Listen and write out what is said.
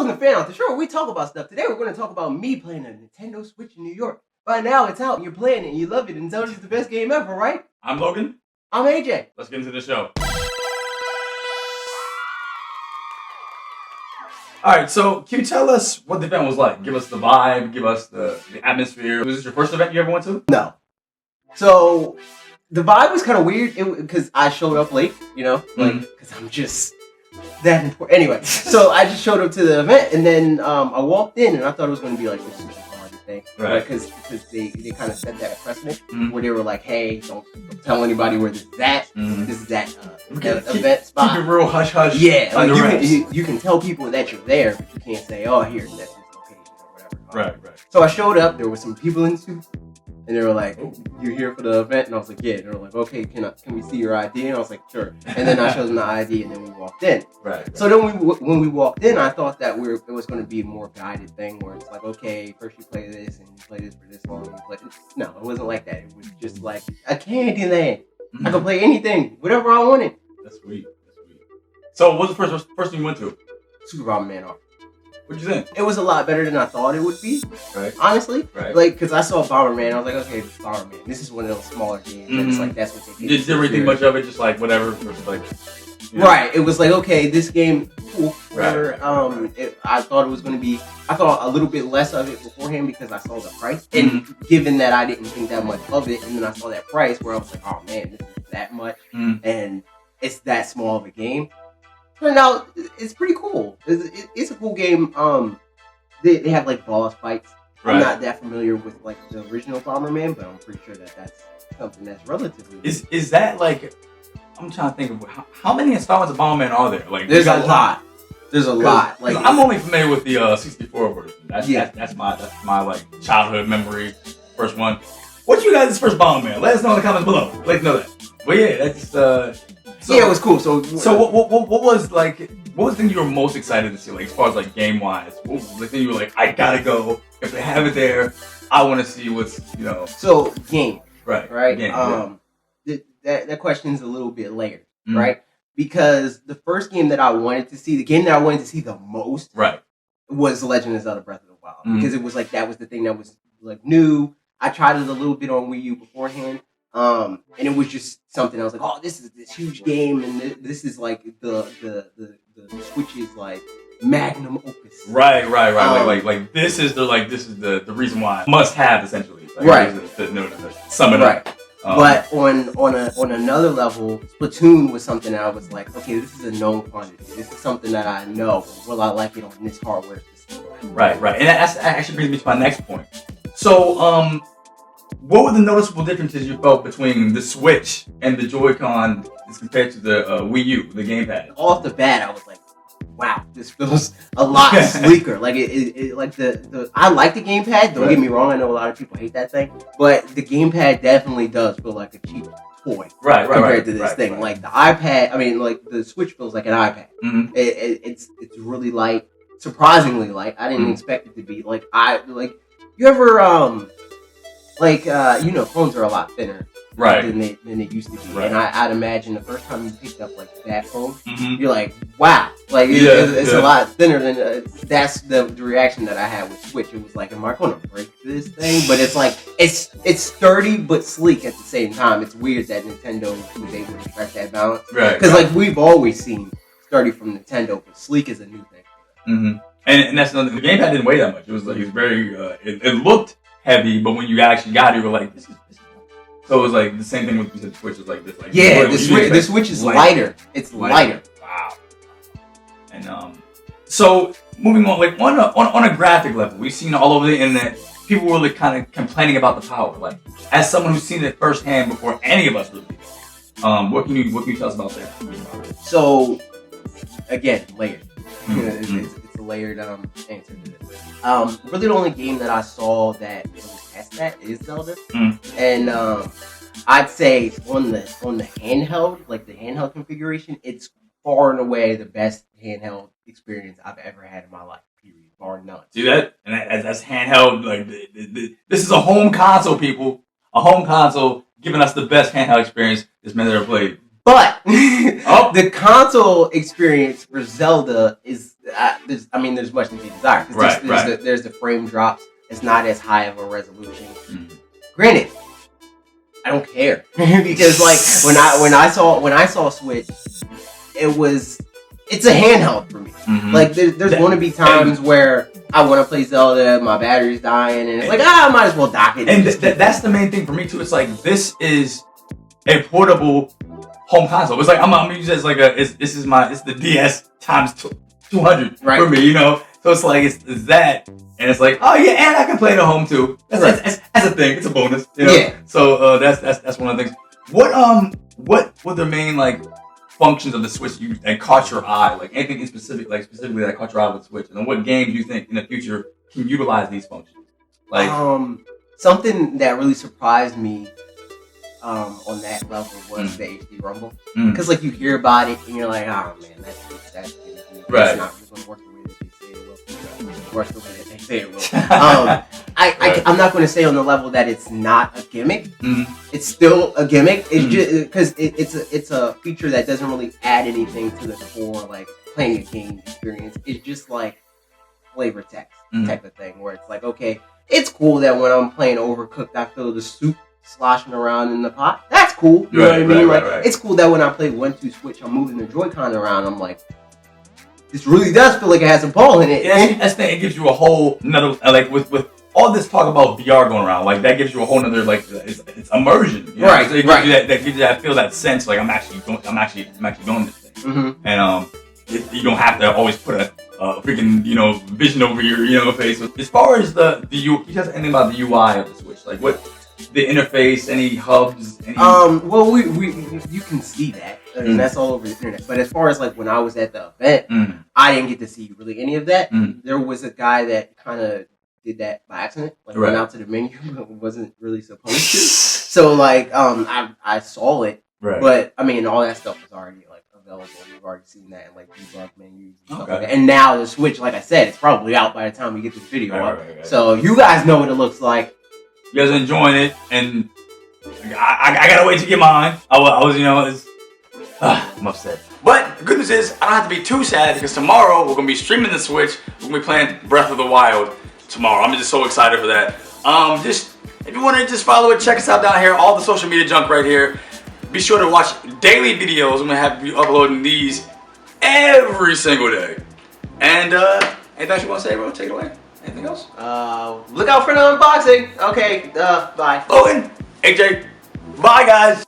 Welcome to Fan Out, the show where we talk about stuff. Today we're going to talk about me playing a Nintendo Switch in New York. By now it's out and you're playing it and you love it and tells you it's the best game ever, right? I'm Logan. I'm AJ. Let's get into the show. Alright, so can you tell us what the event was like? Give us the vibe, give us the atmosphere. Was this your first event you ever went to? No. So, the vibe was kind of weird because I showed up late, you know? Because I'm just that important. Anyway, so I just showed up to the event and then I walked in and I thought it was going to be like this super party thing. Right. Because they kind of set that precedent where they were like, hey, don't tell anybody where this is at. This is that event spot. Keep it real hush-hush. Yeah, like you can tell people that you're there, but you can't say, oh, here, that's this location or whatever. Right. So I showed up, there were some people in suits. And they were like, oh, you're here for the event? And I was like, yeah. And they were like, okay, can we see your ID? And I was like, sure. And then I showed them the ID and then we walked in. Right. So then when we walked in, I thought that it was going to be a more guided thing where it's like, okay, first you play this and you play this for this long. No, it wasn't like that. It was just like a candy land. I could play anything, whatever I wanted. That's sweet. So what was the first thing you went to? Super Bomberman off. What'd you think? It was a lot better than I thought it would be. Right. Honestly. Right. Like, because I saw Bomberman, I was like, okay, it's Bomberman. This is one of those smaller games. That's like, that's what they did. Did you ever think much of it? Just like, whatever. Just like, Right. It was like, okay, this game, cool. Right. I thought it was going to be, I thought a little bit less of it beforehand because I saw the price. And given that I didn't think that much of it, and then I saw that price where I was like, oh man, this is that much. And it's that small of a game. Turned out it's pretty cool. It's a cool game. They have like boss fights. Right. I'm not that familiar with like the original Bomberman, but I'm pretty sure that that's something that's relatively. Is that like? I'm trying to think of how many installments of Bomberman are there? Like, there's a lot. There's a lot. Like, I'm only familiar with the 64 version. That's my like childhood memory. First one. What's you guys' first Bomberman? Let us know in the comments below. Let's know that. But yeah, that's yeah, it was cool. So what was like? What was the thing you were most excited to see? Like as far as like game wise, what was the thing you were like, I gotta go. If they have it there, I want to see what's So game. Right. Game, that question's a little bit layered, right? Because the first game that I wanted to see, the game that I wanted to see the most, right, was Legend of Zelda: Breath of the Wild, because it was like that was the thing that was like new. I tried it a little bit on Wii U beforehand. And it was just something I was like, oh, this is this huge game, and this is like the Switch's like magnum opus. Right. Like this is the reason why must have essentially. Like, right. To sum it up. But on another level, Splatoon was something that I was like, okay, this is a known quantity. This is something that I know. Will I like it on this hardware? Right. And that actually brings me to my next point. So, what were the noticeable differences you felt between the Switch and the Joy-Con as compared to the Wii U, the gamepad? Off the bat, I was like, wow, this feels a lot sleeker. Like it like I like the gamepad. Don't get me wrong. I know a lot of people hate that thing, but the gamepad definitely does feel like a cheap toy compared to this thing. Like the iPad, I mean, like the Switch feels like an iPad. It's really light, surprisingly light. I didn't expect it to be like you ever phones are a lot thinner than they used to be. Right. And I'd imagine the first time you picked up like that phone, you're like, wow, like it's a lot thinner than that's the reaction that I had with Switch. It was like, am I going to break this thing? But it's like it's sturdy but sleek at the same time. It's weird that Nintendo was able to strike that balance, because like we've always seen sturdy from Nintendo, but sleek is a new thing. And that's another. The gamepad didn't weigh that much. It was like it was very. It looked heavy, but when you actually got it, you were like, this is. So it was like the same thing with the Switch. Was like this, like the Switch is lighter. It's lighter. Wow. And so moving on, like on a graphic level, we've seen all over the internet people were like kind of complaining about the power. Like as someone who's seen it firsthand before any of us really did. What can you tell us about that? So again, layered. It's a layered answer to this. Really, the only game that I saw that test that is Zelda, and I'd say on the handheld, like the handheld configuration, it's far and away the best handheld experience I've ever had in my life. Period, bar none. See that? And that's handheld. Like this is a home console, people. A home console giving us the best handheld experience this man ever played. But the console experience for Zelda is, there's much to be desired. There's the frame drops. It's not as high of a resolution. Granted, I don't care because like when I saw Switch, it's a handheld for me. Like there's going to be times where I want to play Zelda, my battery's dying, and it's like I might as well dock it. And that's the main thing for me too. It's like this is a portable home console. It's like I'm gonna use it as like it's the DS times 200 for me, you know. So it's like it's that, and it's like oh yeah, and I can play it at home too. That's a thing. It's a bonus, you know. Yeah. So that's one of the things. What were the main like functions of the Switch that caught your eye? Like anything specifically that caught your eye with Switch, and then what games do you think in the future can utilize these functions? Like something that really surprised me on that level was the HD Rumble, because like you hear about it and you're like, oh man, that's right. It's not going to work the way that they say it will. Work the way that they say it will. I'm not going to say on the level that it's not a gimmick. It's still a gimmick. It's just because it's a feature that doesn't really add anything to the core like playing a game experience. It's just like flavor text type of thing where it's like, okay, it's cool that when I'm playing Overcooked, I feel the soup sloshing around in the pot. That's cool. You know what I mean? Like it's cool that when I play 1-2 Switch, I'm moving the Joy-Con around. I'm like, this really does feel like it has some ball in it. That's the thing. It gives you a whole another like with all this talk about VR going around. Like that gives you a whole another like it's immersion. You know? Right. So it gives you that gives you that feel that sense like I'm actually doing this thing. And you don't have to always put a freaking vision over your face. As far as you guys anything about the UI of the Switch? Like what? The interface, any hubs? Well, you can see that, and that's all over the internet. But as far as like when I was at the event, I didn't get to see really any of that. There was a guy that kind of did that by accident, like went out to the menu, but wasn't really supposed to. So like, I saw it, but I mean, all that stuff was already like available. We've already seen that in like debug menus and stuff like that. And now the Switch, like I said, it's probably out by the time we get this video up. So you guys know what it looks like. You guys are enjoying it, and I gotta wait to get mine. I'm upset. But the good news is, I don't have to be too sad because tomorrow we're gonna be streaming the Switch. We're gonna be playing Breath of the Wild tomorrow. I'm just so excited for that. If you want to just follow it, check us out down here. All the social media junk right here. Be sure to watch daily videos. I'm gonna have you uploading these every single day. And anything else you want to say, bro? Take it away. Anything else? Look out for the unboxing. Okay, bye. Logan, AJ, bye guys.